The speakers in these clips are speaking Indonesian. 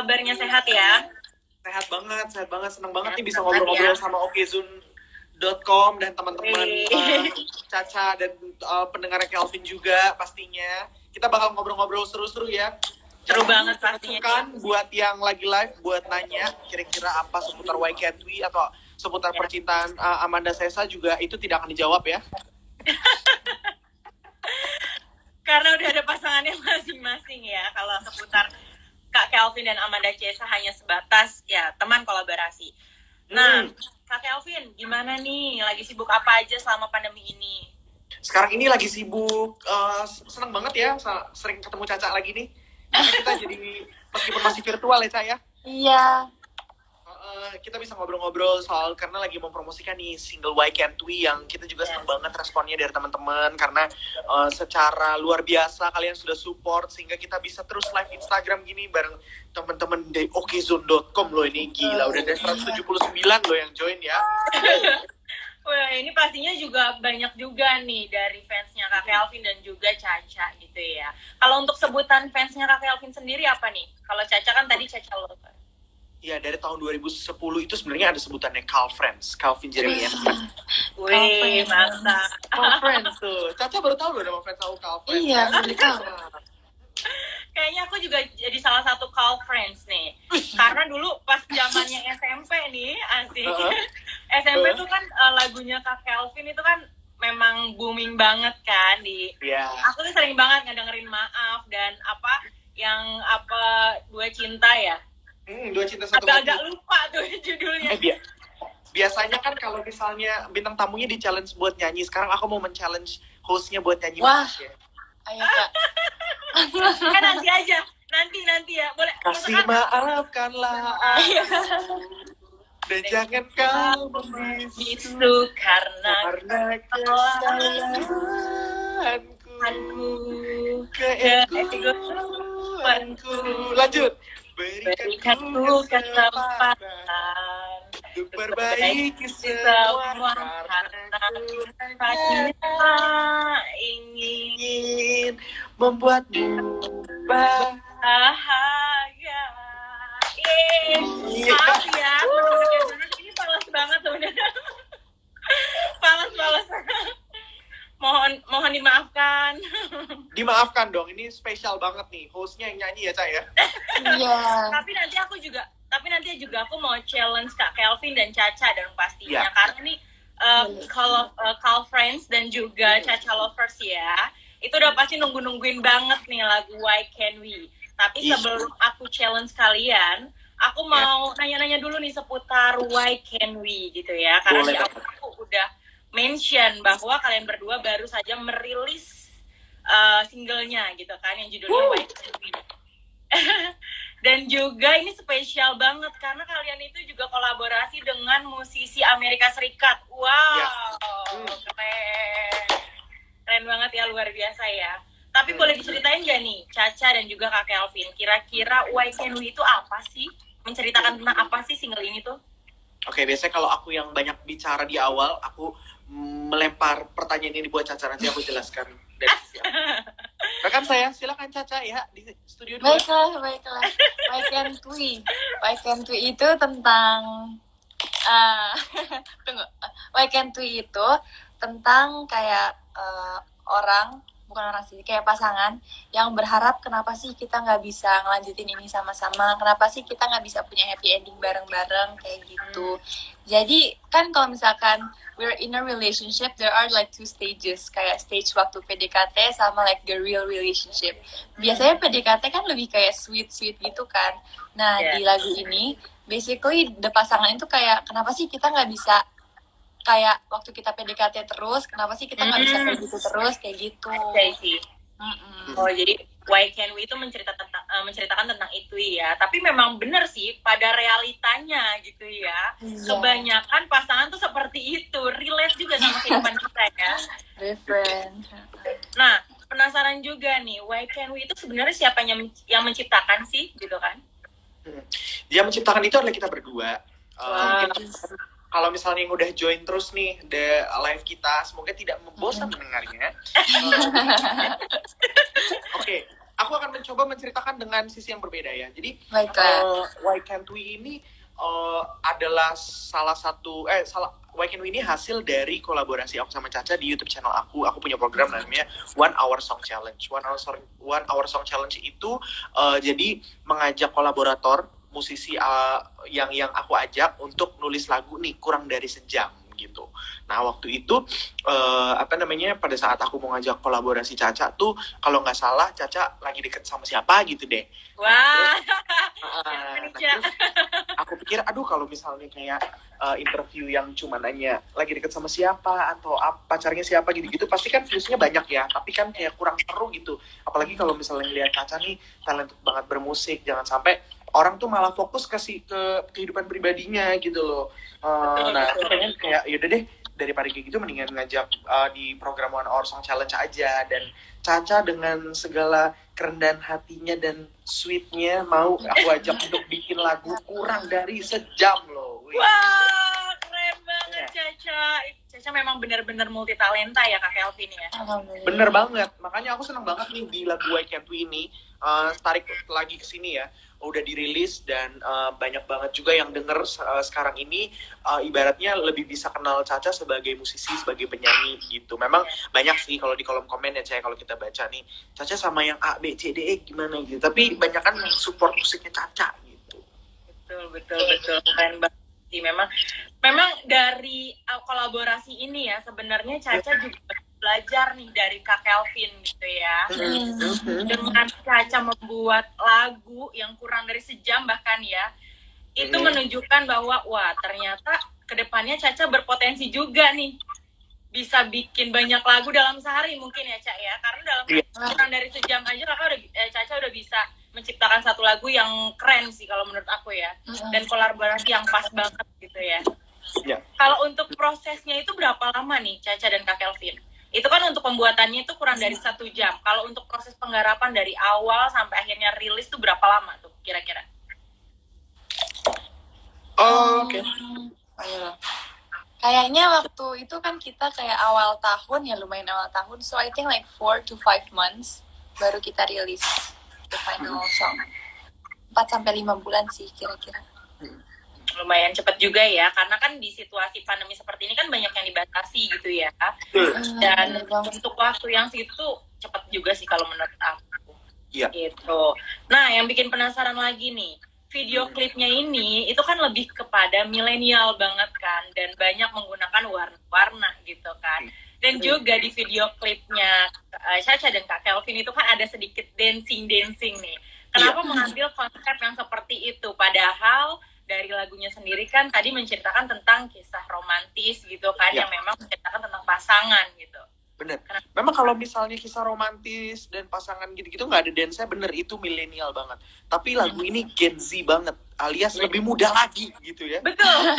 kabarnya sehat ya? Sehat banget. Seneng banget nih bisa Sehat ngobrol-ngobrol ya. sama okezone.com dan teman-teman Caca dan pendengarnya Kelvin juga pastinya. Kita bakal ngobrol-ngobrol seru-seru ya. Seru banget pastinya. Kan buat yang lagi live, buat nanya kira-kira apa seputar Why Can't We atau seputar percintaan Amanda Sessa juga itu tidak akan dijawab ya. Karena udah ada pasangannya masing-masing ya. Kalau seputar Kak Kelvin dan Amanda Sessa hanya sebatas ya teman kolaborasi. Nah, Kak Kelvin, gimana nih? Lagi sibuk apa aja selama pandemi ini? Sekarang ini lagi sibuk, seneng banget ya, sering ketemu Caca lagi nih. Karena kita jadi, meskipun masih virtual ya Caca ya. Iya. Kita bisa ngobrol-ngobrol soal, karena lagi mempromosikan nih single Why Can't We yang kita juga seneng banget responnya dari teman-teman. Karena secara luar biasa kalian sudah support sehingga kita bisa terus live Instagram gini bareng teman-teman dari okezone.com loh. Ini gila, udah ada 179 loh yang join ya. Wah, ini pastinya juga banyak juga nih dari fansnya Kak Kelvin dan juga Caca gitu ya. Kalau untuk sebutan fansnya Kak Kelvin sendiri apa nih? Kalau Caca kan tadi Caca Lover. Iya, dari tahun 2010 itu sebenarnya ada sebutannya Calvin Jeremiah. Wih, mantap. Calfriends tuh. Caca baru tahu loh nama fans aku Calfriends. Iya, baru tahu. Kayaknya aku juga jadi salah satu call friends nih. Karena dulu pas zamannya SMP nih, asik. SMP tuh kan lagunya Kak Kelvin itu kan memang booming banget kan di. Iya. Aku tuh sering banget ngedengerin Maaf dan Dua Cinta ya. Dua Cinta Satu Mati. Agak lupa tuh judulnya. Biasanya kan kalau misalnya bintang tamunya di-challenge buat nyanyi, sekarang aku mau men-challenge hostnya buat nyanyi. Wah. Ya. Ayo Kak. Kan nanti aja. Nanti ya. Boleh. Kasih maafkanlah aku. Dan jangan kau membisu karena kesalahanku, keegoanku. Lanjut. Berikan ku kesempatan untuk perbaiki semua karena ingin membuatmu bahagia. Maaf ya, ini palas banget sebenarnya. Palas. Mohon dimaafkan. Dimaafkan dong, ini spesial banget nih. Hostnya yang nyanyi ya, Cak ya? Iya. Tapi nanti juga aku mau challenge Kak Kelvin dan Caca dong pastinya. Karena nih kalau Call Friends dan juga Caca Lovers ya, itu udah pasti nungguin banget nih lagu Why Can't We. Tapi sebelum aku challenge kalian, aku mau nanya-nanya dulu nih seputar Why Can't We gitu ya. Karena di awal aku udah mention bahwa kalian berdua baru saja merilis singlenya gitu kan, yang judulnya Why Can't We. Dan juga ini spesial banget karena kalian itu juga kolaborasi dengan musisi Amerika Serikat. Wow, keren banget ya, luar biasa ya. Tapi boleh diceritain gak nih, Caca dan juga Kak Kelvin, kira-kira Why Can't We itu apa sih? Menceritakan tentang apa sih single ini tuh? Oke, biasanya kalau aku yang banyak bicara di awal, aku melempar pertanyaan ini buat Caca, nanti aku jelaskan dari sisi aku. Rekan saya, silakan Caca ya di studio 2. Baiklah. Why Can't We? Why Can't We itu tentang Why Can't We itu tentang kayak bukan orang sih, kayak pasangan yang berharap kenapa sih kita nggak bisa ngelanjutin ini sama-sama, kenapa sih kita nggak bisa punya happy ending bareng-bareng kayak gitu. Jadi kan kalau misalkan we're in a relationship, there are like 2 stages, kayak stage waktu PDKT sama like the real relationship. Biasanya PDKT kan lebih kayak sweet gitu kan. Nah di lagu ini basically the pasangan itu kayak kenapa sih kita nggak bisa kayak waktu kita PDKT terus, kenapa sih kita nggak bisa kayak gitu terus, kayak gitu. Oh, jadi Why Can't We itu menceritakan tentang itu ya. Tapi memang benar sih pada realitanya gitu ya. Kebanyakan pasangan tuh seperti itu, relate juga sama kehidupan kita ya. Different. Nah, penasaran juga nih, Why Can't We itu sebenarnya siapa yang menciptakan sih gitu kan? Dia menciptakan itu adalah kita berdua. Kalau misalnya yang udah join terus nih the live kita, semoga tidak membosan mendengarnya. Oke, aku akan mencoba menceritakan dengan sisi yang berbeda ya. Jadi Baiklah. Why Can't We ini adalah salah satu Why Can't We ini hasil dari kolaborasi aku sama Caca di YouTube channel aku. Aku punya program namanya One Hour Song Challenge. One Hour Song Challenge itu jadi mengajak kolaborator musisi yang aku ajak untuk nulis lagu nih kurang dari sejam gitu. Nah waktu itu pada saat aku mau ngajak kolaborasi Caca tuh kalau nggak salah Caca lagi deket sama siapa gitu deh. Wah. Terus aku pikir aduh kalau misalnya kayak interview yang cuma nanya lagi deket sama siapa atau pacarnya siapa gitu-gitu pasti kan viewsnya banyak ya, tapi kan kayak kurang seru gitu. Apalagi kalau misalnya lihat Caca nih talented banget bermusik, jangan sampai orang tuh malah fokus ke kehidupan pribadinya gitu loh. Nah aku pengen kayak yaudah deh daripada kayak gitu mendingan ngajak di program One Hour Song Challenge aja, dan Caca dengan segala kerendahan hatinya dan sweetnya mau aku ajak untuk bikin lagu kurang dari sejam loh. Wah, keren banget Caca. Caca memang benar-benar multi talenta ya Kak Kelvin ya. Bener banget, makanya aku seneng banget nih di lagu Why Can't We ini tarik lagi ke sini ya, udah dirilis dan banyak banget juga yang denger sekarang ini, ibaratnya lebih bisa kenal Caca sebagai musisi, sebagai penyanyi gitu. Memang banyak sih kalau di kolom komen ya Caca, kalau kita baca nih Caca sama yang A, B, C, D, E gimana gitu, tapi banyak kan yang support musiknya Caca gitu. Betul, keren banget sih. Memang dari kolaborasi ini ya sebenarnya Caca juga belajar nih dari Kak Kelvin gitu ya. Dengan Caca membuat lagu yang kurang dari sejam bahkan ya, itu menunjukkan bahwa wah ternyata kedepannya Caca berpotensi juga nih bisa bikin banyak lagu dalam sehari mungkin ya Cak ya, karena dalam kurang dari sejam aja Caca udah bisa menciptakan satu lagu yang keren sih kalau menurut aku ya, dan kolaborasi yang pas banget gitu ya. Kalau untuk prosesnya itu berapa lama nih Caca dan Kak Kelvin? Itu kan untuk pembuatannya itu kurang dari 1 jam. Kalau untuk proses penggarapan dari awal sampai akhirnya rilis tuh berapa lama tuh kira-kira? Oke. Kayaknya waktu itu kan kita kayak awal tahun ya, lumayan awal tahun. So I think like 4 to 5 months baru kita rilis the final song. 4-5 bulan sih kira-kira. Lumayan cepat juga ya, karena kan di situasi pandemi seperti ini kan banyak yang dibatasi gitu ya. Dan untuk waktu yang segitu cepat juga sih kalau menurut aku. Iya. Gitu. Nah, yang bikin penasaran lagi nih, video klipnya ini itu kan lebih kepada milenial banget kan, dan banyak menggunakan warna-warna gitu kan. Dan juga di video klipnya Caca dan Kak Kelvin itu kan ada sedikit dancing nih. Kenapa mengambil konsep yang seperti itu? Padahal dari lagunya sendiri kan tadi menceritakan tentang kisah romantis gitu kan, yang memang menceritakan tentang pasangan gitu. Bener. Memang kalau misalnya kisah romantis dan pasangan gitu-gitu nggak ada dance-nya, bener itu milenial banget. Tapi lagu ini Gen Z banget, alias lebih muda lagi gitu ya. Betul.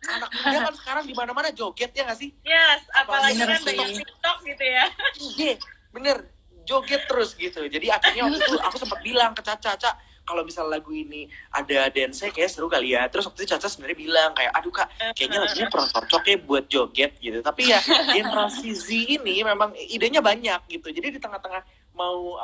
Anak muda kan sekarang di mana-mana joget ya nggak sih? Yes, apalagi kan banyak TikTok gitu ya. Iya, bener. Joget terus gitu. Jadi akhirnya waktu itu aku sempat bilang ke Caca, kalau misal lagu ini ada dance kayak seru kali ya. Terus waktu itu Caca sebenarnya bilang kayak aduh Kak, kayaknya lagunya kurang cocok ya buat joget gitu. Tapi ya generasi Z ini memang idenya banyak gitu. Jadi di tengah-tengah mau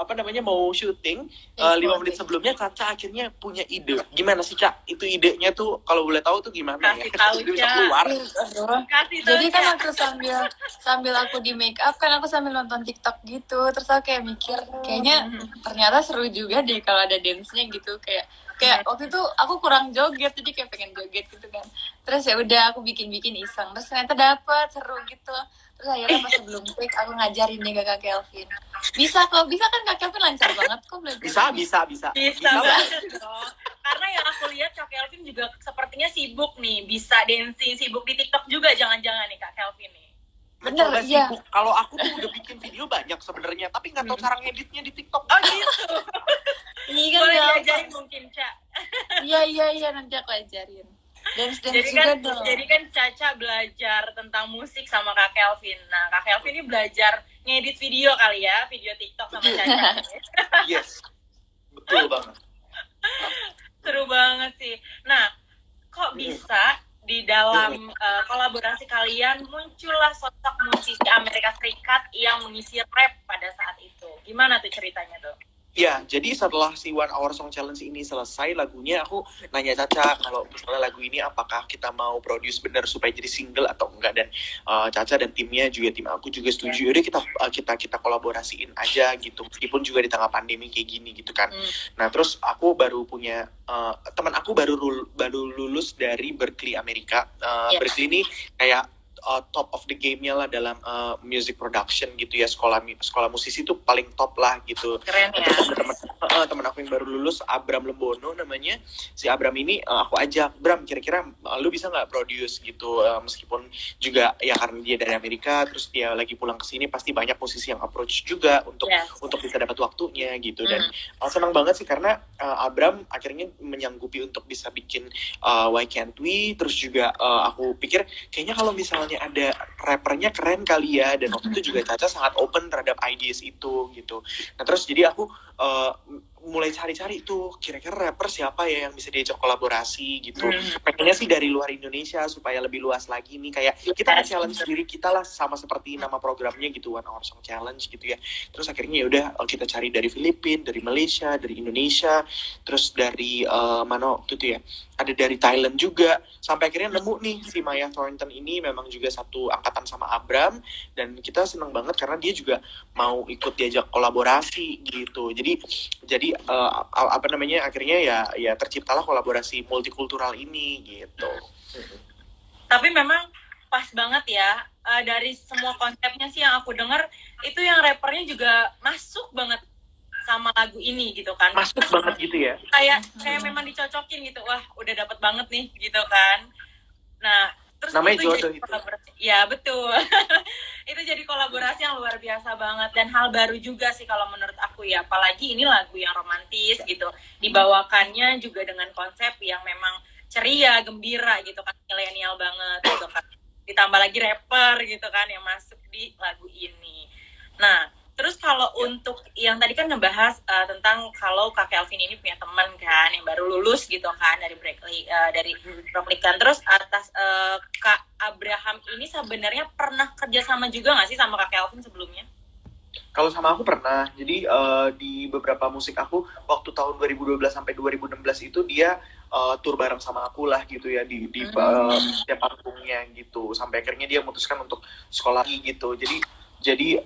syuting 5 menit sebelumnya Caca akhirnya punya ide. Gimana sih Cak? Itu idenya tuh kalau boleh tahu tuh gimana? Kasih tahu bisa keluar. Jadi kan aku sambil aku di make up kan aku sambil nonton TikTok gitu. Terus aku kayak mikir kayaknya ternyata seru juga deh kalau ada dance-nya gitu, kayak waktu itu aku kurang joget jadi kayak pengen joget gitu kan. Terus ya udah aku bikin iseng, terus ternyata dapet seru gitu. Terus akhirnya pas sebelum take aku ngajarin nih ke Kak Kelvin. Bisa kan Kak Kelvin lancar banget kok belajar. Bisa. banget dong. Karena yang aku lihat Kak Kelvin juga sepertinya sibuk nih, bisa dancing, sibuk di TikTok juga jangan-jangan nih Kak Kelvin nih. Bener, iya. Kalau aku tuh udah bikin video banyak sebenarnya, tapi nggak tahu cara ngeditnya di TikTok. Oh gitu. Ini kan boleh diajarin mungkin Cak. Iya nanti aku ajarin. Dance juga dong. Jadi kan Caca belajar tentang musik sama Kak Kelvin. Nah, Kak Kelvin ini belajar ngedit video kali ya, video TikTok sama Caca. Yes, betul banget. Seru banget sih. Nah, kok bisa di dalam kolaborasi kalian muncullah sosok musisi Amerika Serikat yang mengisi rap pada saat itu? Gimana tuh ceritanya tuh? Ya, jadi setelah si One Hour Song Challenge ini selesai lagunya, aku nanya Caca kalau misalnya lagu ini apakah kita mau produce bener supaya jadi single atau enggak, dan Caca dan timnya juga, tim aku juga setuju. Yaudah kita kolaborasiin aja gitu, meskipun juga di tengah pandemi kayak gini gitu kan. Nah terus aku baru punya teman aku baru lulus dari Berklee Amerika. Berklee ini kayak top of the game-nya lah dalam music production gitu ya, sekolah musisi tuh paling top lah gitu. Keren ya. Terus teman aku yang baru lulus, Abram Lembono namanya. Si Abram ini aku ajak, Bram kira-kira lu bisa nggak produce gitu, meskipun juga ya karena dia dari Amerika, terus dia lagi pulang ke sini, pasti banyak musisi yang approach juga untuk bisa dapat waktunya gitu. Dan senang banget sih karena Abram akhirnya menyanggupi untuk bisa bikin Why Can't We. Terus juga aku pikir kayaknya kalau misalnya ada rappernya keren kali ya, dan waktu itu juga Caca sangat open terhadap ideas itu gitu. Nah terus jadi aku mulai cari-cari tuh kira-kira rapper siapa ya yang bisa diajak kolaborasi gitu. Pengennya sih dari luar Indonesia supaya lebih luas lagi nih, kayak kita nge-challenge diri kita lah, sama seperti nama programnya gitu, One Hour Song Challenge gitu ya. Terus akhirnya ya udah kita cari dari Filipina, dari Malaysia, dari Indonesia, terus dari mana waktu itu ya, ada dari Thailand juga, sampai akhirnya nemu nih si Maya Thornton ini, memang juga satu angkatan sama Abram, dan kita seneng banget karena dia juga mau ikut diajak kolaborasi gitu. Jadi apa namanya, akhirnya ya terciptalah kolaborasi multikultural ini gitu. Tapi memang pas banget ya, dari semua konsepnya sih yang aku dengar itu yang rappernya juga masuk banget sama lagu ini gitu kan. Masuk banget gitu ya. Kayak memang dicocokin gitu. Wah, udah dapet banget nih gitu kan. Nah, terus namanya itu jodoh jadi itu. Ya betul. Itu jadi kolaborasi yang luar biasa banget, dan hal baru juga sih kalau menurut aku ya, apalagi ini lagu yang romantis gitu, dibawakannya juga dengan konsep yang memang ceria, gembira gitu kan, milenial banget gitu kan, ditambah lagi rapper gitu kan yang masuk di lagu ini. Nah terus kalau untuk yang tadi kan ngebahas tentang kalau Kak Kelvin ini punya teman kan yang baru lulus gitu kan dari Berklee, dari Rocklikan. Terus atas Kak Abraham ini sebenarnya pernah kerjasama juga nggak sih sama Kak Kelvin sebelumnya? Kalau sama aku pernah. Jadi di beberapa musik aku waktu tahun 2012 sampai 2016 itu dia tour bareng sama aku lah gitu ya, di setiap panggungnya gitu. Sampai akhirnya dia memutuskan untuk sekolah lagi gitu. Jadi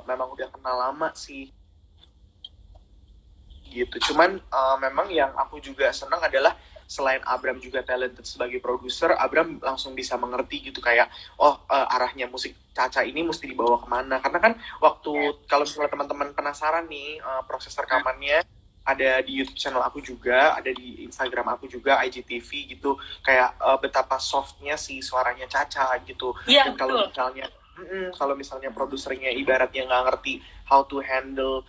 memang udah kenal lama sih gitu. Cuman memang yang aku juga senang adalah selain Abram juga talented sebagai produser, Abram langsung bisa mengerti gitu, kayak arahnya musik Caca ini mesti dibawa kemana. Karena kan waktu kalau misalnya teman-teman penasaran nih, proses rekamannya ada di YouTube channel aku juga, ada di Instagram aku juga, IGTV gitu, kayak betapa softnya si suaranya Caca gitu. Dan kalau misalnya produsernya ibaratnya nggak ngerti how to handle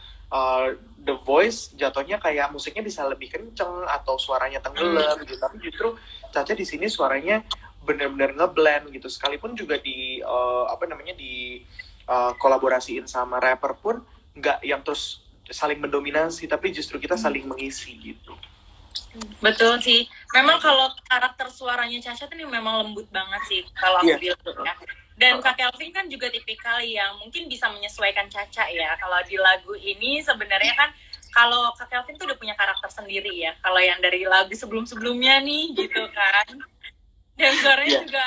the voice, jatuhnya kayak musiknya bisa lebih kenceng atau suaranya tenggelam gitu. Tapi justru Caca di sini suaranya benar-benar ngeblend gitu. Sekalipun juga di kolaborasiin sama rapper pun nggak yang terus saling mendominasi, tapi justru kita saling mengisi gitu. Betul sih. Memang kalau karakter suaranya Caca tuh memang lembut banget sih kalau aku bilang ya. Dan Kak Kelvin kan juga tipikal yang mungkin bisa menyesuaikan Caca ya. Kalau di lagu ini sebenarnya kan kalau Kak Kelvin tuh udah punya karakter sendiri ya. Kalau yang dari lagu sebelum-sebelumnya nih gitu kan. Dan suaranya juga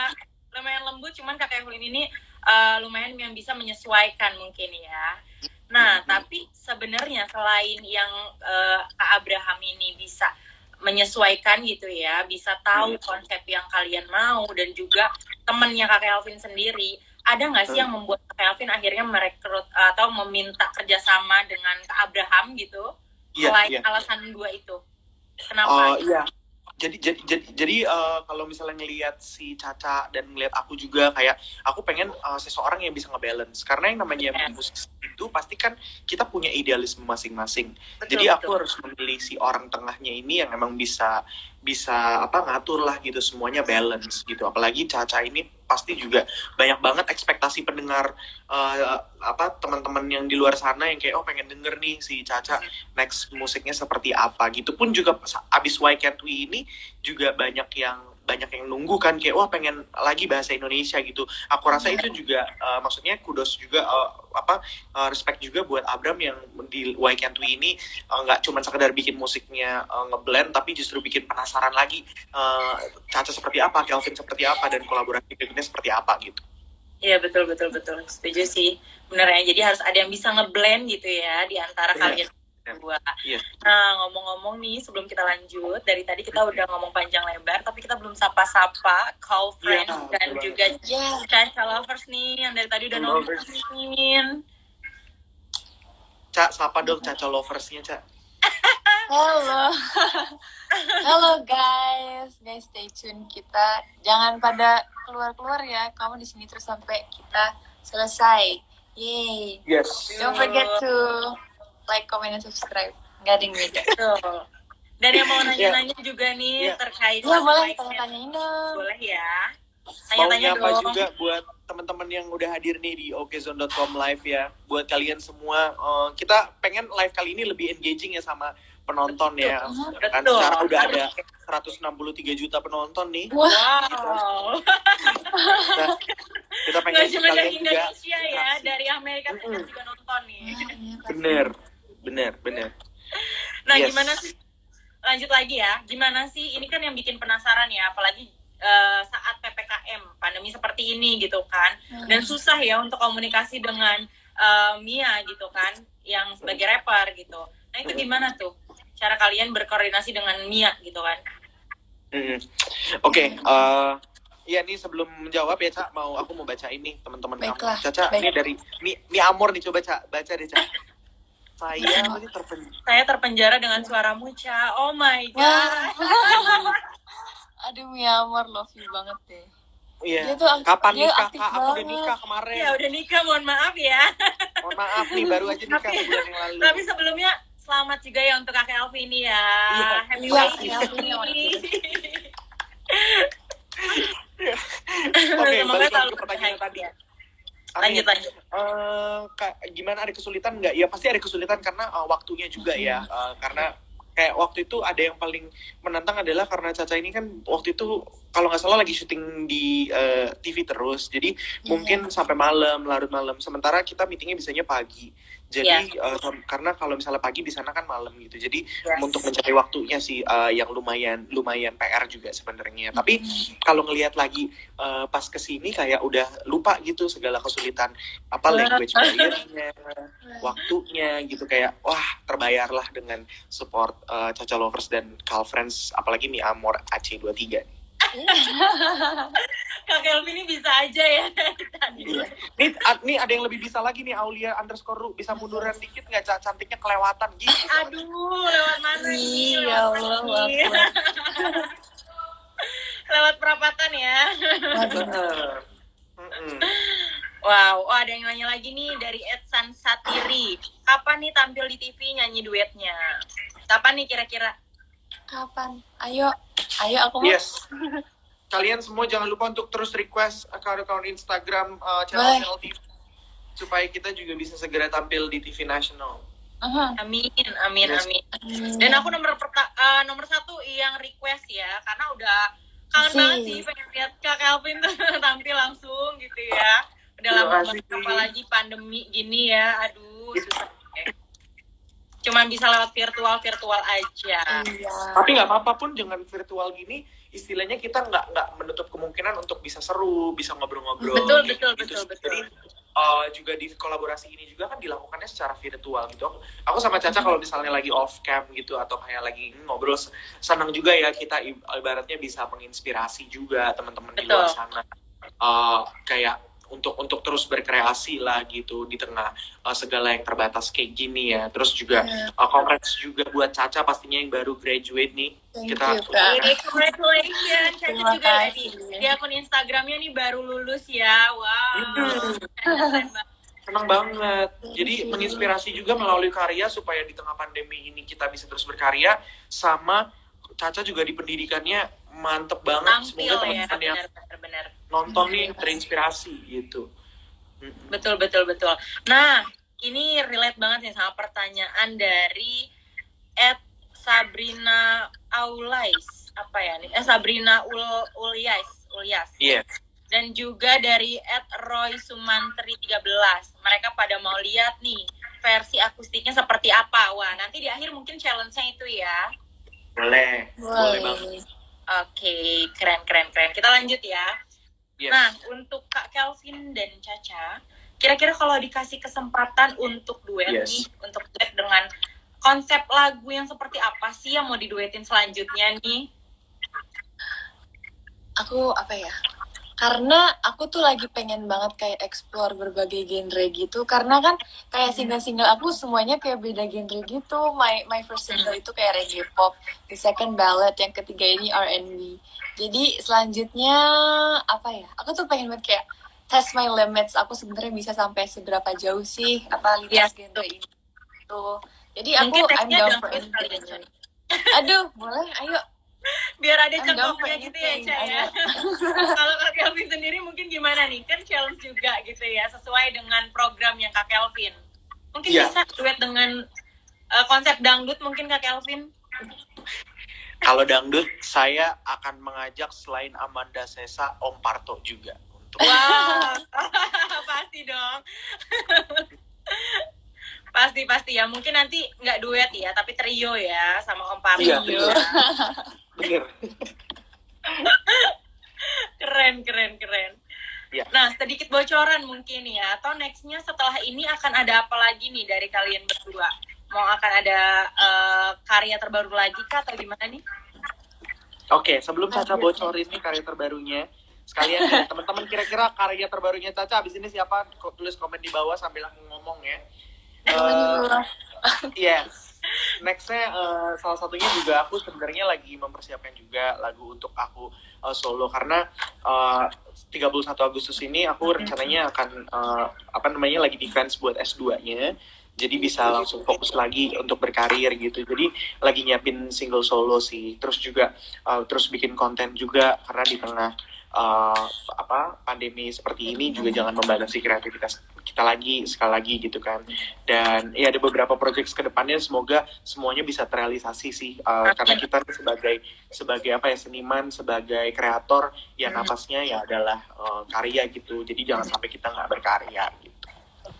lumayan lembut, cuman Kak Kelvin ini lumayan yang bisa menyesuaikan mungkin ya. Nah, tapi sebenarnya selain yang Kak Abraham ini bisa menyesuaikan gitu ya, bisa tahu konsep yang kalian mau, dan juga temennya Kak Kelvin sendiri, ada nggak sih yang membuat Kak Kelvin akhirnya merekrut atau meminta kerjasama dengan Kak Abraham gitu? Selain alasan dua itu, kenapa? Jadi kalau misalnya ngelihat si Caca dan ngelihat aku juga, kayak aku pengen seseorang yang bisa ngebalance, karena yang namanya musik itu pasti kan kita punya idealisme masing-masing. Jadi aku harus memilih si orang tengahnya ini yang memang bisa ngatur lah gitu, semuanya balance gitu. Apalagi Caca ini pasti juga banyak banget ekspektasi pendengar, teman-teman yang di luar sana yang kayak pengen denger nih si Caca next musiknya seperti apa gitu. Pun juga abis Why Can't We ini juga banyak yang banyak yang nunggu kan kayak wah pengen lagi bahasa Indonesia gitu. Aku rasa itu juga maksudnya kudos juga respect juga buat Abram yang di Why Can't We ini nggak cuma sekedar bikin musiknya ngeblend tapi justru bikin penasaran lagi Caca seperti apa, Kelvin seperti apa, dan kolaborasi berikutnya seperti apa gitu. Iya betul setuju sih bener ya, jadi harus ada yang bisa ngeblend gitu ya di antara kalian berdua. Nah ngomong-ngomong nih sebelum kita lanjut, dari tadi kita udah ngomong panjang lebar tapi kita belum sapa-sapa call friends dan juga Caca lovers nih yang dari tadi udah nongkrongin. Cak, sapa dong Caca loversnya Cak. Halo guys, stay tune, kita jangan pada keluar ya, kamu di sini terus sampai kita selesai. Yay. Yes. Don't forget to like, comment, and subscribe. Nggak ada yang beda. Dan yang mau nanya-nanya juga nih terkait boleh tanya-tanyain dong. Boleh ya. Mau Tanya-tanya nyapa dong. juga buat teman-teman yang udah hadir nih di okezone.com live ya. Buat kalian semua, kita pengen live kali ini lebih engaging ya sama penonton ya. Kan sekarang udah ada 163 juta penonton nih. Wow. Kita pengen Nggak cuma dari kalian juga Indonesia ya, dari Amerika Serikat juga nonton nih. Bener. Nah gimana sih, lanjut lagi ya, gimana sih, ini kan yang bikin penasaran ya, apalagi saat PPKM, pandemi seperti ini gitu kan, dan susah ya untuk komunikasi dengan Mia gitu kan, yang sebagai rapper gitu. Nah itu gimana tuh cara kalian berkoordinasi dengan Mia gitu kan? Oke, iya nih sebelum menjawab ya Cak, aku mau baca ini teman-teman kamu. Caca, ini dari Mi Amor nih, coba Cak, baca deh Cak. Saya terpenjara dengan suaramu, Ca. Oh my god. Aduh, Mia Amor, love you banget deh. Iya. Kapan nikah? Kak, aku udah nikah kemarin. Ya udah nikah, mohon maaf ya. Mohon maaf nih, baru aja nikah bulan yang lalu. Tapi sebelumnya selamat juga ya untuk Kak Elvi ini ya. Happy wedding. Oke, balik lagi ke pertanyaan tadi. Lanjut. Gimana, ada kesulitan nggak? Ya pasti ada kesulitan karena waktunya juga ya. Karena kayak waktu itu ada yang paling menantang adalah karena Caca ini kan waktu itu kalau nggak salah lagi syuting di TV terus. Jadi mungkin sampai malam, larut malam. Sementara kita meetingnya bisanya pagi. Jadi karena kalau misalnya pagi di sana kan malam gitu. Jadi untuk mencari waktunya sih yang lumayan PR juga sebenarnya. Tapi kalau ngelihat lagi pas kesini kayak udah lupa gitu segala kesulitan language barrier-nya, waktunya gitu, kayak wah terbayarlah dengan support Caca Lovers dan Call Friends, apalagi Mi Amor AC23. Kak Kelvin ini bisa aja ya. Nih ada yang lebih bisa lagi nih, Aulia_Ru, bisa munduran dikit nggak, Cak? Cantiknya kelewatan gitu. Aduh, lewat mana nih? Ya Allah, lewat perapatan ya. Wow, ada yang nanya lagi nih dari Edsan Satiri. Kapan nih tampil di TV nyanyi duetnya? Kapan nih kira-kira? Kapan? Ayo aku mau. Yes. Kalian semua jangan lupa untuk terus request akun Instagram channel TV supaya kita juga bisa segera tampil di TV nasional. Amin. Dan aku nomor satu yang request ya, karena udah kangen banget sih pengen lihat Kak Kelvin tuh tampil langsung gitu ya. Udah lama banget, apalagi pandemi gini ya, aduh susah. Cuman bisa lewat virtual aja. Tapi nggak apa-apa pun dengan virtual gini, istilahnya kita nggak menutup kemungkinan untuk bisa seru, bisa ngobrol-ngobrol. Betul. Jadi juga di kolaborasi ini juga kan dilakukannya secara virtual gitu. Aku sama Caca kalau misalnya lagi off cam gitu atau kayak lagi ngobrol, senang juga ya kita ibaratnya bisa menginspirasi juga teman-teman di luar sana. Kayak untuk terus berkreasi lah gitu di tengah segala yang terbatas kayak gini ya. Terus juga congrats juga buat Caca pastinya yang baru graduate nih. Congratulations, Caca juga di akun Instagramnya nih baru lulus ya. Wow. Senang banget. Jadi menginspirasi juga melalui karya supaya di tengah pandemi ini kita bisa terus berkarya. Sama Caca juga di pendidikannya mantep banget. Semoga teman-teman yang nonton nih terinspirasi gitu. Betul. Nah, ini relate banget nih sama pertanyaan dari Sabrina Aulais. Apa ya nih? Sabrina Ulyas. Iya. Dan juga dari @roysumantri13. Mereka pada mau lihat nih versi akustiknya seperti apa. Wah, nanti di akhir mungkin challenge-nya itu ya. Boleh banget. Oke, keren. Kita lanjut ya. Yes. Nah, untuk Kak Kelvin dan Caca, kira-kira kalau dikasih kesempatan untuk duet nih, untuk duet dengan konsep lagu yang seperti apa sih yang mau diduetin selanjutnya nih? Aku karena aku tuh lagi pengen banget kayak explore berbagai genre gitu, karena kan kayak single-single aku semuanya kayak beda genre gitu. My first single itu kayak reggae pop, the second ballad, yang ketiga ini R&B. Jadi selanjutnya aku tuh pengen banget kayak test my limits, aku sebenarnya bisa sampai seberapa jauh sih lintas genre ini tuh. Jadi aku I'm down for anything. Aduh, boleh, ayo. Biar ada cengkoknya gitu ya, Ca ya. Kalau Kak Kelvin sendiri mungkin gimana nih? Kan challenge juga gitu ya, sesuai dengan programnya Kak Kelvin. Mungkin bisa duet dengan konsep dangdut mungkin Kak Kelvin? Kalau dangdut, saya akan mengajak selain Amanda Sessa, Om Parto juga. Wow, pasti dong. Pasti ya. Mungkin nanti nggak duet ya, tapi trio ya sama Om Parto. Iya, bener. Keren. Ya. Nah, sedikit bocoran mungkin ya, atau nextnya setelah ini akan ada apa lagi nih dari kalian berdua? Mau akan ada karya terbaru lagi kah atau gimana nih? Oke, sebelum Caca bocorin nih karya terbarunya, sekalian ya, teman-teman kira-kira karya terbarunya Caca abis ini siapa? Tulis komen di bawah sambil aku ngomong ya. Yes. Nextnya salah satunya juga aku sebenarnya lagi mempersiapkan juga lagu untuk aku solo, karena 31 Agustus ini aku rencananya akan lagi defense buat S2-nya. Jadi bisa langsung fokus lagi untuk berkarir gitu. Jadi lagi nyiapin single solo sih. Terus juga terus bikin konten juga, karena di tengah pandemi seperti ini juga jangan membatasi kreativitas kita sekali lagi gitu kan. Dan ya ada beberapa project ke depannya, semoga semuanya bisa terrealisasi sih, karena kita sebagai seniman, sebagai kreator ya napasnya ya adalah karya gitu. Jadi jangan sampai kita nggak berkarya gitu.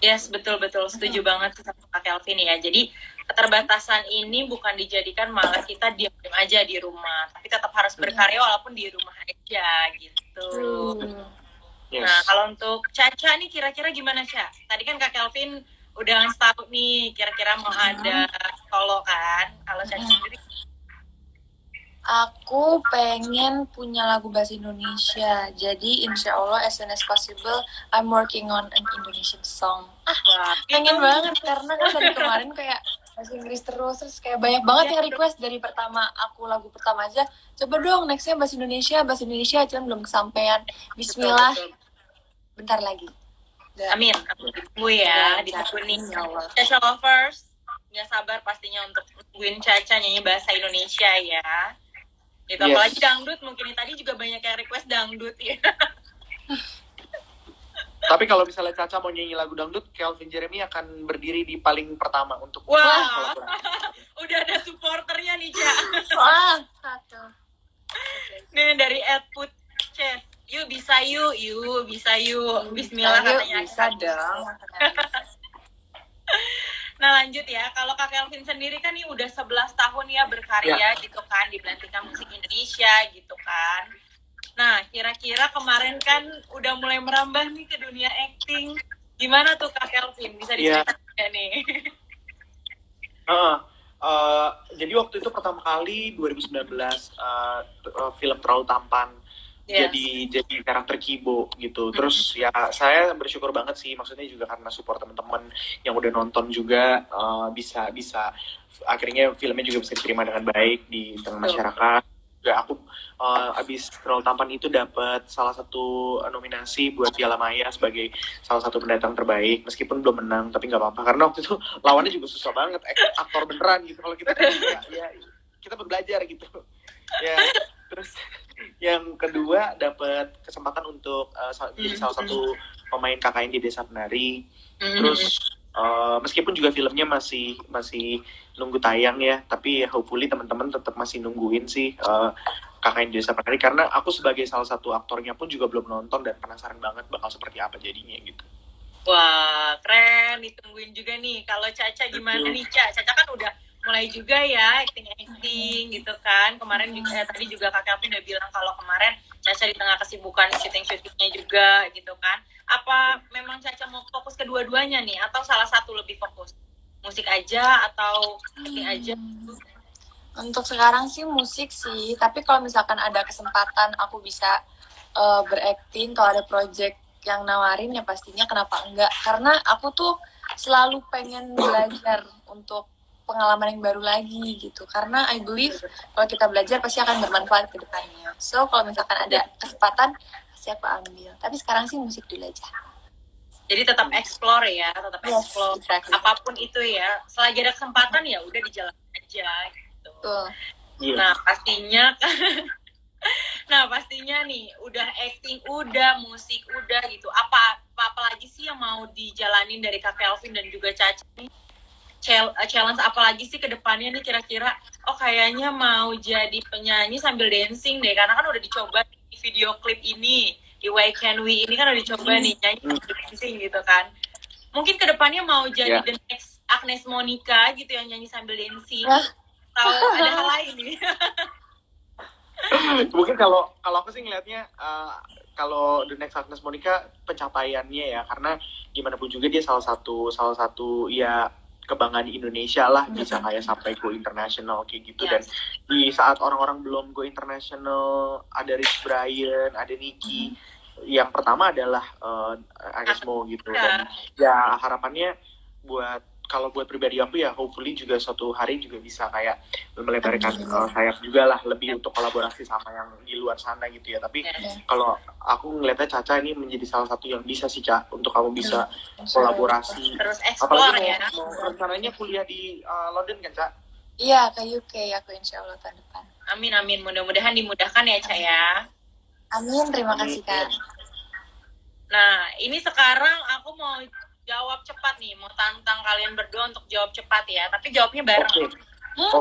Yes, betul. Setuju banget sama Kak Kelvin ya. Jadi keterbatasan ini bukan dijadikan malah kita diam aja di rumah, tapi tetap harus berkarya walaupun di rumah aja gitu. Yes. Nah, kalau untuk Caca nih kira-kira gimana, Ca? Tadi kan Kak Kelvin udah ngasih tahu nih kira-kira mau ada solo kan. Kalau Caca sendiri? Aku pengen punya lagu bahasa Indonesia. Jadi insya Allah as soon as possible I'm working on an Indonesian song. Pengen banget, karena kan dari kemarin kayak bahasa Inggris terus kayak banyak banget yang request dari lagu pertama aja. Coba dong nextnya bahasa Indonesia, cuman belum kesampaian. Bismillah. Betul. Bentar lagi. Amin. Ditunggu ya, ditunggu nih. Caca Lovers, nggak sabar pastinya untuk nungguin Caca nyanyi bahasa Indonesia ya. Gitu, apalagi dangdut, mungkin tadi juga banyak yang request dangdut ya. Tapi kalau misalnya Caca mau nyanyi lagu dangdut, Kelvin Jeremy akan berdiri di paling pertama untuk udah ada supporternya nih, Ca. Wah, satu. Nih dari Edput Chess. Yuk bisa yuk. Bismillah katanya. Bisa dong. Nah lanjut ya, kalau Kak Kelvin sendiri kan nih udah 11 tahun ya berkarya gitu kan di Belantika Musik Indonesia gitu kan. Nah kira-kira kemarin kan udah mulai merambah nih ke dunia acting. Gimana tuh Kak Kelvin? Bisa diceritakan nih? Jadi waktu itu pertama kali 2019 film Terlalu Tampan. Jadi karakter Kibo gitu. Terus ya saya bersyukur banget sih, maksudnya juga karena support teman-teman yang udah nonton juga, bisa akhirnya filmnya juga bisa diterima dengan baik di tengah masyarakat. Juga aku abis Terlalu Tampan itu dapat salah satu nominasi buat Piala Maya sebagai salah satu pendatang terbaik, meskipun belum menang tapi nggak apa-apa karena waktu itu lawannya juga susah banget, aktor beneran gitu. Kalau kita kan ya kita belajar gitu ya. Terus yang kedua dapat kesempatan untuk jadi salah satu pemain KKN di Desa Penari. Terus meskipun juga filmnya masih nunggu tayang ya, tapi hopefully teman-teman tetap masih nungguin sih, Kakak Desa Penari, karena aku sebagai salah satu aktornya pun juga belum nonton dan penasaran banget bakal seperti apa jadinya gitu. Wah, keren. Ditungguin juga nih. Kalau Caca gimana nih, Caca? Caca kan udah mulai juga ya acting gitu kan. Kemarin juga tadi juga Kak Kelvin udah bilang kalau kemarin Caca di tengah kesibukan syuting-syutingnya juga gitu kan. Apa memang Caca mau fokus kedua-duanya nih atau salah satu lebih fokus? Musik aja atau acting aja? Untuk sekarang sih musik sih, tapi kalau misalkan ada kesempatan aku bisa berakting, kalau ada project yang nawarin ya pastinya kenapa enggak. Karena aku tuh selalu pengen belajar untuk pengalaman yang baru lagi gitu. Karena I believe kalau kita belajar pasti akan bermanfaat ke depannya. So kalau misalkan ada kesempatan pasti aku ambil. Tapi sekarang sih musik dulu aja. Jadi tetap explore ya, tetap explore. Exactly. Apapun itu ya, selagi ada kesempatan ya udah dijalankan aja. Betul. Nah pastinya nih udah acting udah musik udah gitu apa lagi sih yang mau dijalanin dari Kak Kelvin dan juga Caca nih, challenge apa lagi sih ke depannya nih kira-kira? Oh kayaknya mau jadi penyanyi sambil dancing deh, karena kan udah dicoba di video klip ini di Why Can We ini kan udah dicoba nih nyanyi sambil dancing gitu kan. Mungkin ke depannya mau jadi the next Agnes Monica gitu yang nyanyi sambil dancing. Atau ada hal lain nih? Mungkin kalau aku sih ngelihatnya kalau The Next Agnes Monica pencapaiannya ya, karena gimana pun juga dia salah satu ya kebanggaan Indonesia lah, bisa kayak sampai go international kayak gitu. Dan di saat orang-orang belum go international, ada Rich Brian, ada Nicky, yang pertama adalah Agnes Mo gitu. Dan ya harapannya kalau buat pribadi aku ya hopefully juga suatu hari juga bisa kayak melebarkan sayap juga lah, lebih untuk kolaborasi sama yang di luar sana gitu ya. Tapi kalau aku ngeliatnya Caca ini menjadi salah satu yang bisa sih, Ca, untuk kamu bisa kolaborasi. Terus explore. Apalagi mau rencananya kuliah di London kan, Ca? Iya, ke UK aku insya Allah tahun depan. Amin, mudah-mudahan dimudahkan ya, Ca ya. Amin, terima kasih Kak. Nah, ini sekarang aku mau jawab cepat nih, mau tantang kalian berdua untuk jawab cepat ya, tapi jawabnya bareng.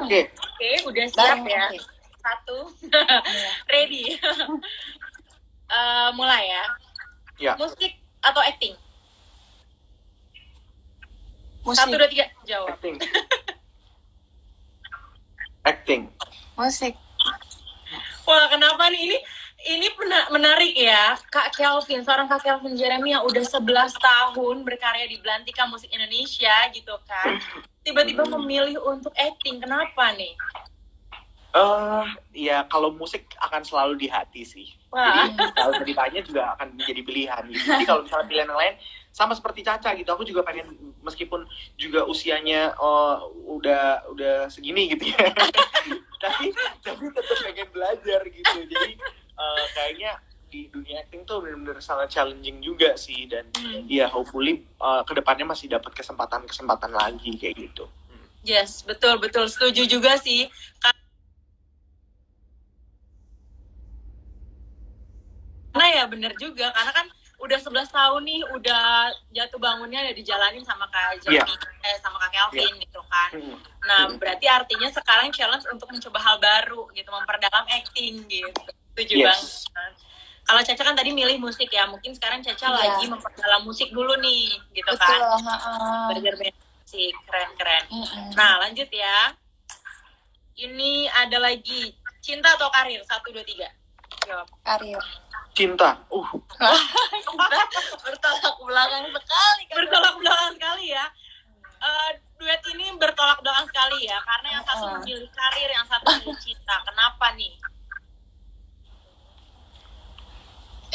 Oke, udah siap bareng, ya. Okay. 1, ready. Mulai ya. Musik atau acting? Musik. 1, 2, 3, jawab. Acting. Musik. Wah, kenapa nih ini menarik ya, Kak Kelvin, seorang Kak Kelvin Jeremy yang udah 11 tahun berkarya di Belantika Musik Indonesia gitu kan. Tiba-tiba memilih untuk acting, kenapa nih? Ya kalau musik akan selalu di hati sih. Wah. Jadi kalau ditanya juga akan menjadi pilihan gitu. Jadi kalau misalnya pilihan yang lain sama seperti Caca gitu, aku juga pengen meskipun juga usianya udah segini gitu ya. tapi tetap pengen belajar gitu. Jadi kayaknya di dunia acting tuh benar-benar sangat challenging juga sih, dan ya hopefully kedepannya masih dapat kesempatan lagi kayak gitu. Yes, betul setuju juga sih. Karena ya bener juga, karena kan udah 11 tahun nih, udah jatuh bangunnya udah dijalanin sama Kak Jeremy, sama Kak Kelvin gitu kan. Nah, berarti artinya sekarang challenge untuk mencoba hal baru gitu, memperdalam acting gitu. Setuju banget. Kalau Caca kan tadi milih musik ya, mungkin sekarang Caca lagi memperdalam musik dulu nih, gitu kan. Belajar musik, keren. Nah, lanjut ya. Ini ada lagi, cinta atau karir? 1, 2, 3. Jawab. Karir. Cinta. Bertolak belakang sekali. Bertolak belakang sekali ya. Duet ini bertolak belakang sekali ya, karena yang satu memilih karir, yang satu memilih cinta. Kenapa nih?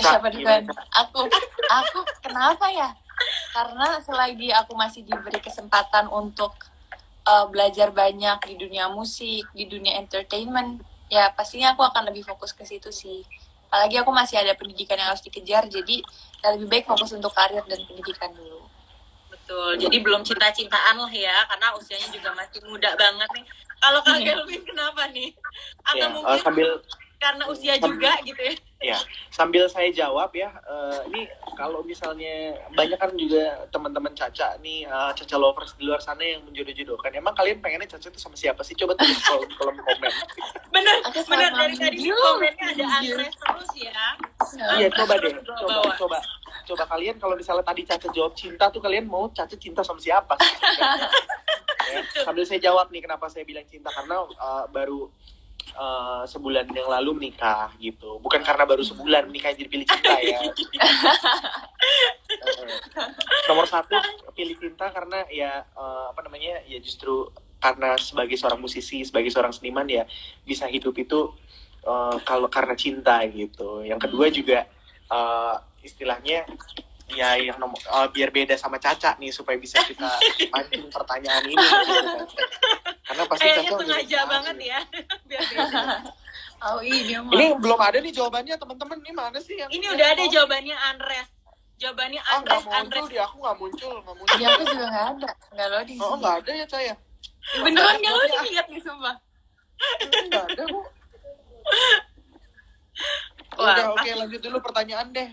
Siapa duluan? Aku kenapa ya? Karena selagi aku masih diberi kesempatan untuk belajar banyak di dunia musik, di dunia entertainment, ya pastinya aku akan lebih fokus ke situ sih. Apalagi aku masih ada pendidikan yang harus dikejar, jadi lebih baik fokus untuk karir dan pendidikan dulu. Betul, jadi belum cinta-cintaan lah ya, karena usianya juga masih muda banget nih. Kalau Kak Kelvin kenapa nih? Atau mungkin karena usia juga gitu ya? Ya, sambil saya jawab ya, ini kalau misalnya banyak kan juga teman-teman Caca nih, Caca lovers di luar sana yang menjodoh-jodohkan. Emang kalian pengennya Caca itu sama siapa sih? Coba tulis di kolom komen. Bener dari tadi di komennya ada Andres terus ya. Iya, coba deh, coba kalian kalau misalnya tadi Caca jawab cinta tuh kalian mau Caca cinta sama siapa sih? Ya, sambil saya jawab nih kenapa saya bilang cinta karena baru sebulan yang lalu menikah gitu, bukan karena baru sebulan menikah jadi pilih cinta ya. Nomor satu pilih cinta karena ya ya justru karena sebagai seorang musisi, sebagai seorang seniman ya bisa hidup itu kalau karena cinta gitu. Yang kedua juga istilahnya ya yang biar beda sama Caca nih supaya bisa kita pancing pertanyaan ini gitu. Karena pasti Caca sengaja banget ya biar beda. Ini belum ada nih jawabannya teman-teman, ini mana sih yang ini udah ada jawabannya Andres. Jawabannya Andres. Aku nggak muncul. Ya aku juga nggak ada, nggak loading. Oh nggak ada ya Caya? Beneran nggak loading, lihat nih sumpah. Nggak ada Bu. Udah oke, lanjut dulu pertanyaan deh.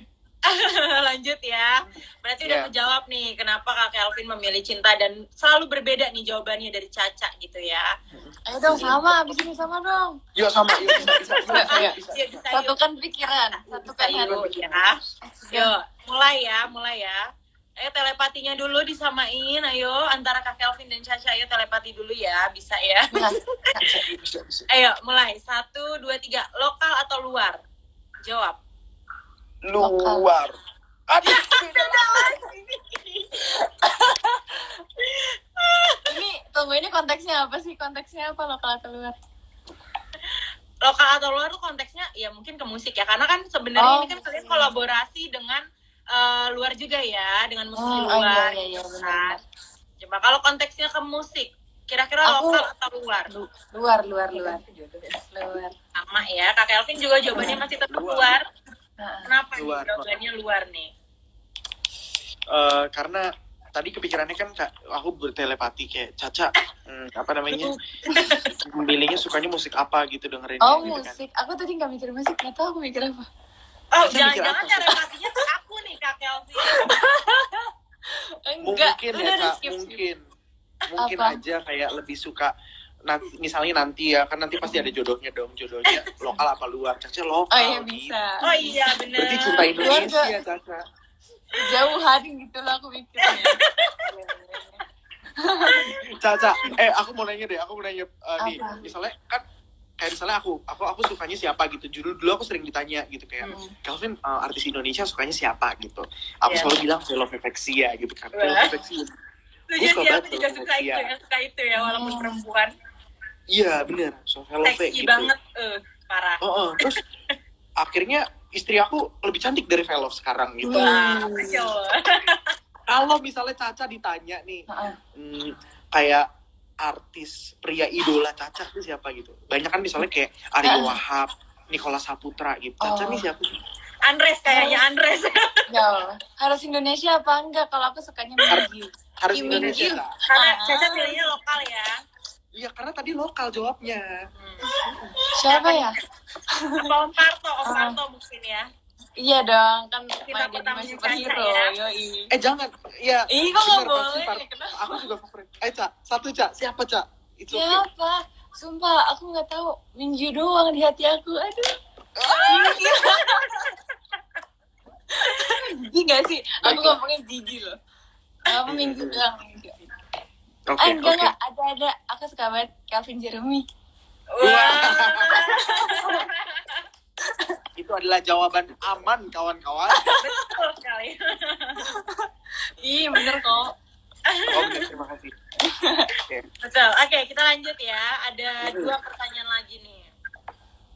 Lanjut ya. Berarti udah kejawab nih kenapa Kak Kelvin memilih cinta dan selalu berbeda nih jawabannya dari Caca gitu ya. Ayo dong sama, abis ini sama dong. Yuk sama, bisa. Satukan pikiran, satukan hati ya. Yuk, mulai ya. Ayo telepatinya dulu disamain, ayo antara Kak Kelvin dan Caca, ayo telepati dulu ya, bisa ya. Bisa. Ayo mulai, 1, 2, 3, lokal atau luar? Jawab. Luar. Aduh, ini konteksnya apa sih? Konteksnya apa, lokal atau luar? Lokal atau luar tuh konteksnya ya mungkin ke musik ya, karena kan sebenarnya ini kan kalian kolaborasi dengan luar juga ya, dengan musik luar. Iya, benar. Coba kalau konteksnya ke musik, kira-kira lokal atau luar? Luar. Sama ya, Kak Kelvin juga jawabannya masih tetap luar. Kenapa luar. Jawabannya luar nih? Karena tadi kepikirannya kan aku bertelepati kayak Caca, memilihnya sukanya musik apa gitu dengerin. Gitu musik. Kan. Aku tadi nggak mikir musik, nggak tahu aku mikir apa. Oh, jangan-jangan telepatinya tuh aku nih Kak Kelvin. Mungkin ya Kak, mungkin aja kayak lebih suka nanti ya, kan nanti pasti ada jodohnya lokal apa luar. Caca lokal. Oh iya bisa. Gitu. Oh iya benar. Berarti cinta Indonesia Caca. Jauhan gitu lah aku mikirnya. Caca, aku mau nanya nih, misalnya kan kayak misalnya aku sukanya siapa gitu. Dulu aku sering ditanya gitu kayak Kelvin artis Indonesia sukanya siapa gitu. Aku selalu bilang Velofexia gitu kan. Velofexia. Aku juga suka itu ya walaupun perempuan. Iya bener, Velofexia seksi gitu. Banget, parah. Terus akhirnya istri aku lebih cantik dari Velov sekarang gitu. Kalau misalnya Caca ditanya nih, kayak artis pria idola Caca itu siapa gitu? Banyak kan misalnya kayak Ariyo Wahab, Nicholas Saputra gitu. Caca nih siapa? Andres kayaknya Andres. Ya, harus Indonesia apa enggak? Kalau aku sukanya Mingyu. Harus Indonesia. Karena Caca pilihnya lokal ya. Iya, karena tadi lokal jawabnya. Siapa ya? Om Parto mungkin ya. Iya dong, kan kita main di superhero. Ya. Yoi. Jangan. Iya. Kok nggak boleh? Aku juga favorit. Cak. Siapa, Cak? Siapa? Sumpah, aku nggak tahu. Mingyu doang di hati aku. Aduh. Jijik gak sih? Aku ngomongnya jijik loh. Aku Mingyu doang. Enggak, ada. Aku suka banget Calvin Jeremy. Itu adalah jawaban aman, kawan-kawan. Betul sekali. Iya, bener kok. Oke, terima kasih. Betul. Oke, kita lanjut ya. Ada 2 pertanyaan lagi nih.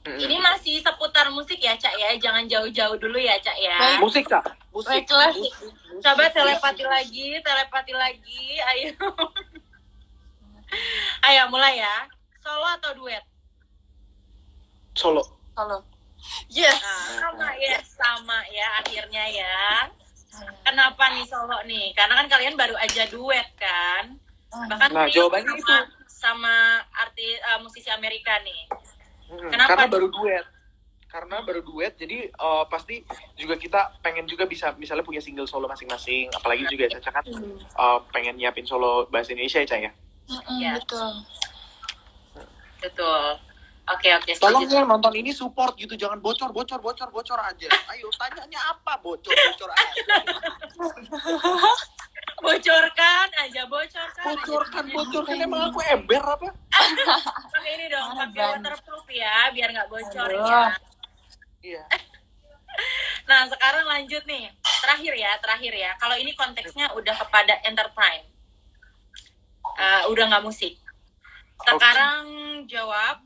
Ini masih seputar musik ya, Cak ya. Jangan jauh-jauh dulu ya, Cak ya. Musik, Cak. Baiklah. Coba telepati lagi. Ayo. Ayo mulai ya. Solo atau duet? Solo. Yes. Sama ya akhirnya ya. Kenapa nih solo nih? Karena kan kalian baru aja duet kan. Bahkan jawabannya sama artis musisi Amerika nih. Kenapa? Karena baru duet. karena baru duet, jadi pasti juga kita pengen juga bisa misalnya punya single solo masing-masing, apalagi juga Caca kan pengen nyiapin solo bahasa Indonesia ya Caca ya. Ya. Betul. Oke, Tolong yang nonton ini support gitu, jangan bocor aja. Ayo tanyanya apa, bocor aja. Bocorkan. Bocorkan emang aku ember apa? Pakai ini dong, pakai waterproof ya, biar nggak bocor ya. Iya. Nah, sekarang lanjut nih. Terakhir ya. Kalau ini konteksnya udah kepada entertain. Udah nggak musik. Sekarang jawab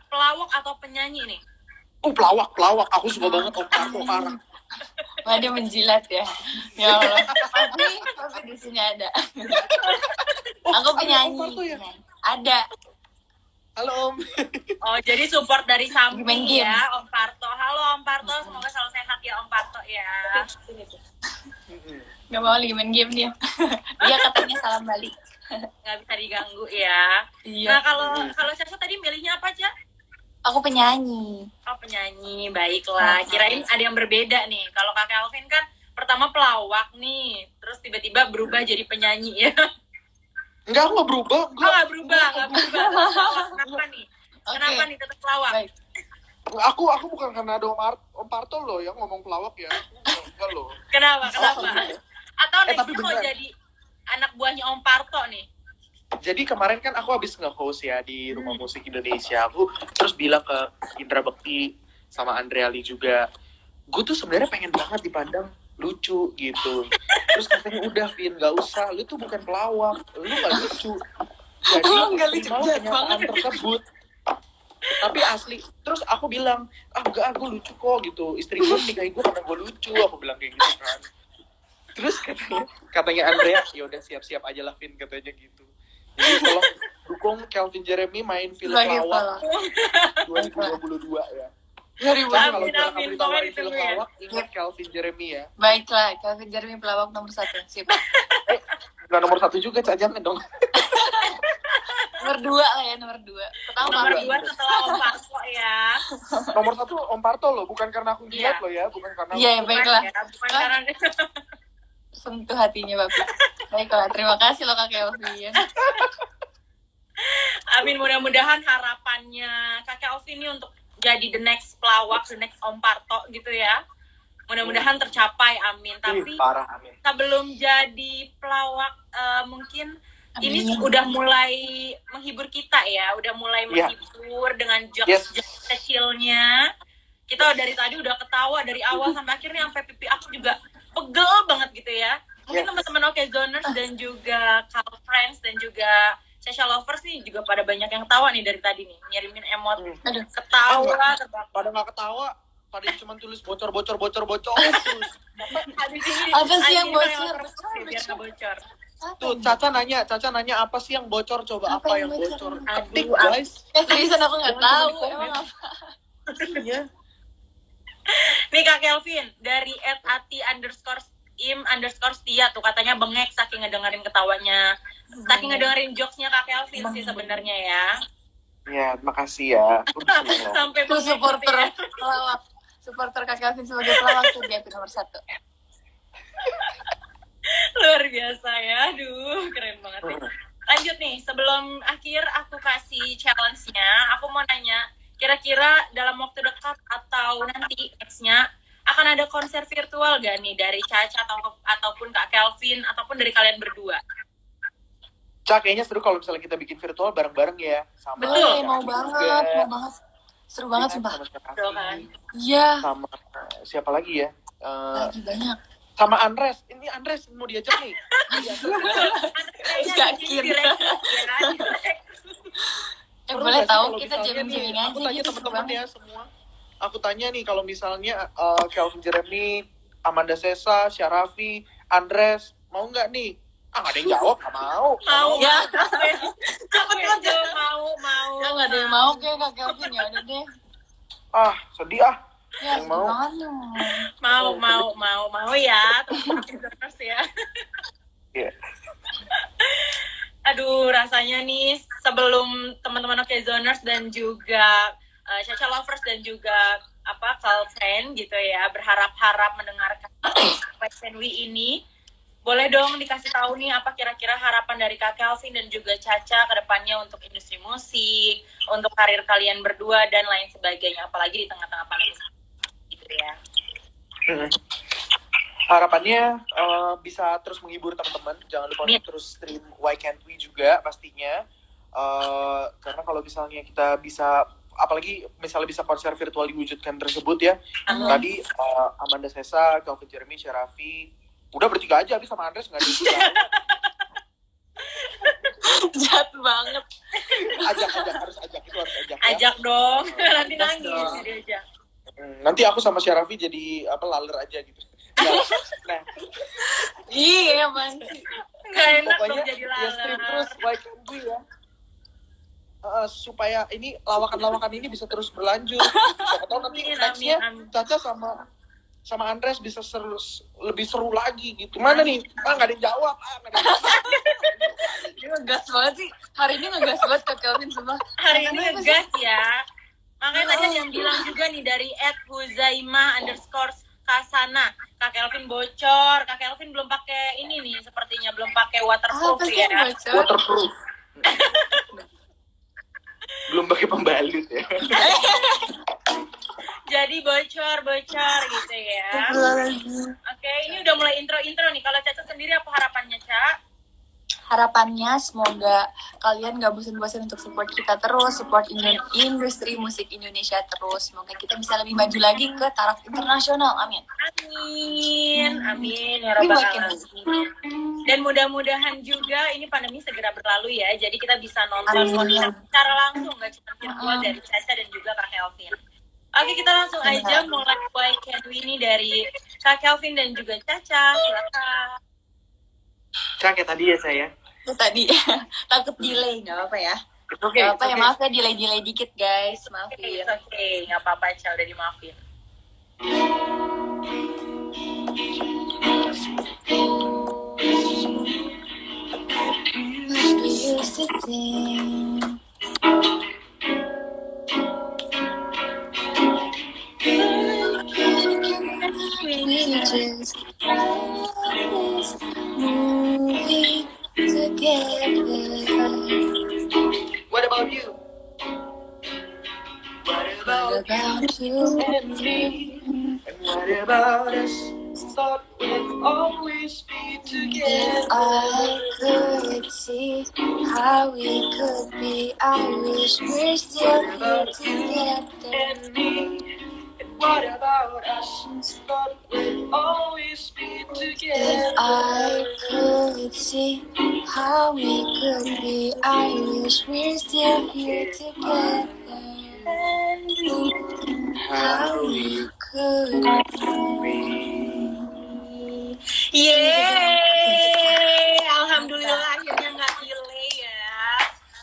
pelawak atau penyanyi nih? Pelawak. Aku suka banget Om Parto parah. Wah, dia menjilat ya. Ya Allah. Tapi di sini ada. Aku penyanyi. Ya? Ada. Halo Om. Oh, jadi support dari samping Game. ya, Om Parto. Halo Om Parto, semoga selalu sehat ya Om Parto ya. Gak mau lagi main game dia. Dia katanya salam balik. Nggak bisa diganggu ya. Iya. Nah, kalau Caca tadi milihnya apa, Ca? Aku penyanyi. Oh, penyanyi. Baiklah. Kirain ada yang berbeda nih. Kalau Kak Kelvin kan pertama pelawak nih, terus tiba-tiba berubah jadi penyanyi ya. Enggak, aku nggak berubah. Nggak berubah. Kenapa nih? Kenapa nih tetap pelawak? Baik. Aku bukan karena ada Om Parto loh yang ngomong pelawak ya. Enggak loh. Kenapa? Atau Tapi nextnya mau beneran. jadi anak buahnya Om Parto nih? Jadi kemarin kan aku habis nge-host ya di Rumah Musik Indonesia. Aku terus bilang ke Indra Bekti sama Andreali juga, gue tuh sebenarnya pengen banget dipandang lucu gitu. Terus katanya udah Vin, gak usah, lu tuh bukan pelawak, lu gak lucu. Jadi Nggak lucu terima banget. kenyataan tersebut. Tapi asli, terus aku bilang, enggak, gue lucu kok gitu. Istri gue nikahin gue karena gue lucu, aku bilang kayak gitu kan. Terus katanya Andrea, ya udah siap-siap aja lah Vin, katanya gitu. Jadi tolong dukung Calvin Jeremy main film pelawak 2022 ya. Jadi kalau jangan beritawain film pelawak, ingat Calvin Jeremy ya. Baiklah, Calvin Jeremy pelawak nomor 1. Sip. Nggak nomor 1 juga, Cak, jangan dong. Nomor 2 lah ya, nomor 2. Pertama Nomor Parto. 2 setelah Om Parto ya. Nomor 1 Om Parto loh, bukan karena aku jilat loh ya, bukan karena Iya, baiklah. Bukan karena Sentuh hatinya Bapak. Baiklah, terima kasih loh Kak Kelvin. Amin, mudah-mudahan harapannya Kak Kelvin ini untuk jadi the next pelawak, the next Om Parto gitu ya. Mudah-mudahan tercapai, amin. Tapi parah, amin. sebelum jadi pelawak, mungkin ini Amin. udah mulai menghibur kita ya, udah mulai menghibur dengan jokes-jokes kecilnya. Kita dari tadi udah ketawa dari awal sampai akhirnya, sampai pipi aku juga pegel banget gitu ya. Mungkin teman-teman Oke Zoners dan juga Call Friends dan juga Caca Lovers nih juga pada banyak yang ketawa nih dari tadi nih, ngirimin emot ketawa, pada nggak ketawa, pada cuma tulis bocor. Habis ini Apa sih yang bocor? biar nggak bocor. Tuh Caca nanya apa sih yang bocor, coba apa yang bocor? Ketik guys. Seriusan aku nggak tahu. Emang apa? Iya. Nih Kak Kelvin, dari @ati_im_setia tuh katanya bengek saking ngedengerin ketawanya, saking ngedengerin jokesnya Kak Kelvin sih sebenarnya ya. Ya, makasih ya. Sampai Tuh bengek supporter gitu ya. pelawak. Supporter Kak Kelvin sebagai pelawak tuh dia tuh nomor 1. Luar biasa ya, aduh keren banget nih. Lanjut nih, sebelum akhir aku kasih challenge-nya, aku mau nanya, kira-kira dalam waktu dekat atau nanti next-nya akan ada konser virtual gak nih dari Caca ataupun Kak Kelvin ataupun dari kalian berdua? Cak, kayaknya seru kalau misalnya kita bikin virtual bareng-bareng ya. Sama Betul, mau banget. Seru banget sumpah. Betul kan? Iya. Sama siapa lagi ya? Lagi banyak. Sama Andres. Ini Andres mau diajak nih. Yakin. Boleh tahu kita jamming aja aku tanya gitu. teman-teman ya semua. Aku tanya nih kalau misalnya Calvin Jeremy, Amanda Sessa, Syarafi, Andres mau nggak nih? Nggak ada yang jawab, nggak mau. Mau Ya. Cepet aja mau. Kalau nggak ada yang mau kayak Kak Kelvin ya udah deh. Sedih ah. Ya, Yang mau. Mau ya, terus ya. Iya. Aduh, rasanya nih sebelum teman-teman Oke Zoners dan juga Caca Lovers dan juga Kalsen gitu ya, berharap-harap mendengarkan Weekend We ini. Boleh dong dikasih tahu nih apa kira-kira harapan dari Kak Kelvin dan juga Caca ke depannya untuk industri musik, untuk karir kalian berdua dan lain sebagainya, apalagi di tengah-tengah pandemi gitu ya. Harapannya bisa terus menghibur teman-teman. Jangan lupa untuk terus stream Why Can't We juga pastinya. Karena kalau misalnya kita bisa, apalagi misalnya bisa konser virtual diwujudkan tersebut ya. Tadi Amanda Sessa, Calvin Jeremy, Syarafi, udah bertiga aja habis sama Andres nggak ada yang jahat banget. harus ajak itu harus ajak. Ajak ya. Dong, nanti nangis jadi ajak. Nanti aku sama Syarafi jadi laler aja gitu. Nah, iya man sih. Nggak enak pokoknya dong jadi laler. Ya stream terus Why Can't We ya. Supaya ini lawakan-lawakan ini bisa terus berlanjut. Siapa tahu nanti nextnya Caca sama Andres bisa lebih seru lagi gitu. Mana nih? Nggak ada yang jawab. Ini ngegas banget sih. Hari ini ngegas banget Kak Kelvin semua. Hari ini ngegas ya. Makanya tadi ada yang bilang juga nih dari @huzaima_kasana. Kak Kelvin bocor. Kak Kelvin belum pakai ini nih, sepertinya belum pakai waterproof ya. Waterproof. Belum pakai pembalut ya. Jadi bocor gitu ya. Oke, ini udah mulai intro nih. Kalau Caca sendiri apa harapannya, Ca? Harapannya semoga kalian gak bosan-bosan untuk support kita terus, support industri musik Indonesia terus. Semoga kita bisa lebih maju lagi ke taraf internasional. Amin. Amin ya rabbal alamin. Dan mudah-mudahan juga ini pandemi segera berlalu ya. Jadi kita bisa nonton konser secara langsung, gak cuma virtual dari Caca dan juga Kak Kelvin. Oke, kita langsung aja mulai Why Can't We ini dari Kak Kelvin dan juga Caca. Silakan. Cak, kayak tadi ya saya. Tadi takut delay, nggak apa-apa ya. Oke. Nggak apa ya, maaf ya delay dikit guys, maafin. Oke, nggak apa-apa, Ca, udah dimaafin. What about you? What about you and me? And what about us? Thought we'd always be together. If I could see how we could be, I wish we're still here together. And me. And what about us? Thought we'd always be together. If I could see how we could be, I wish we're still here together. And how we could be. Yeay, alhamdulillah akhirnya nggak delay ya.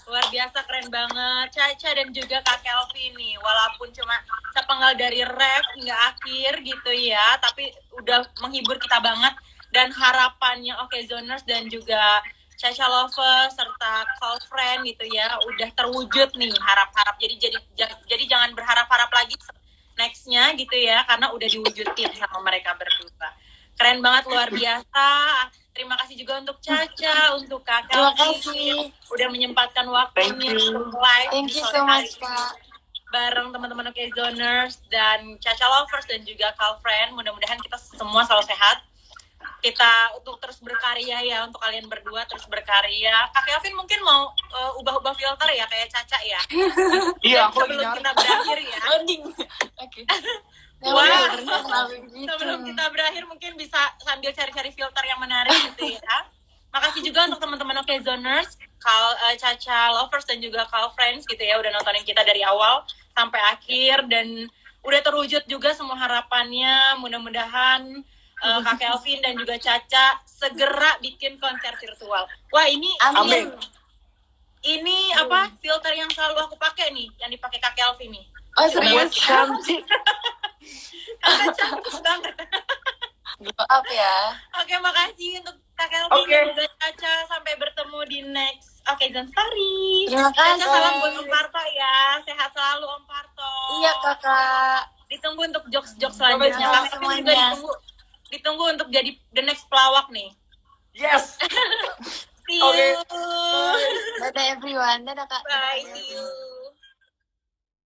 Luar biasa, keren banget Caca dan juga Kak Kelvin nih. Walaupun cuma sepenggal dari ref hingga akhir gitu ya, tapi udah menghibur kita banget. Dan harapannya Zoners dan juga Caca Lover serta Call Friend gitu ya, udah terwujud nih harap-harap. Jadi jangan berharap-harap lagi nextnya gitu ya, karena udah diwujudin sama mereka berdua. Keren banget, luar biasa. Terima kasih juga untuk Caca, untuk Kak Kelvin udah menyempatkan waktunya untuk live. Thank you so much, Kak. Bareng teman-teman Zoners dan Caca Lovers dan juga Call Friend. Mudah-mudahan kita semua selalu sehat. Kita untuk terus berkarya ya, untuk kalian berdua terus berkarya. Kak Kelvin mungkin mau ubah-ubah filter ya kayak Caca ya. Iya, aku sebelum kita berakhir ya. Oke. Wah, sebelum kita berakhir mungkin bisa sambil cari-cari filter yang menarik gitu ya. Makasih juga untuk teman-teman Zoners, Caca Lovers dan juga Call Friends gitu ya, udah nontonin kita dari awal sampai akhir dan udah terwujud juga semua harapannya. Mudah-mudahan Kak Kelvin dan juga Caca segera bikin konser virtual. Wah, ini amin. Ini filter yang selalu aku pakai nih, yang dipakai Kak Kelvin nih. Oh, serius? Cantik. Karena cantik banget. Maaf ya. Oke, makasih untuk Kak Kelvin dan juga Caca. Sampai bertemu di next Zone Story. Terima kasih. Caca, salam buat Om Parto ya. Sehat selalu Om Parto. Iya, Kakak. Ditunggu untuk jokes-jokes selanjutnya. Dadah Kalian juga ditunggu untuk jadi the next pelawak nih. Yes. See you. Okay. Dadah everyone. Dadah Kak. Bye. See you.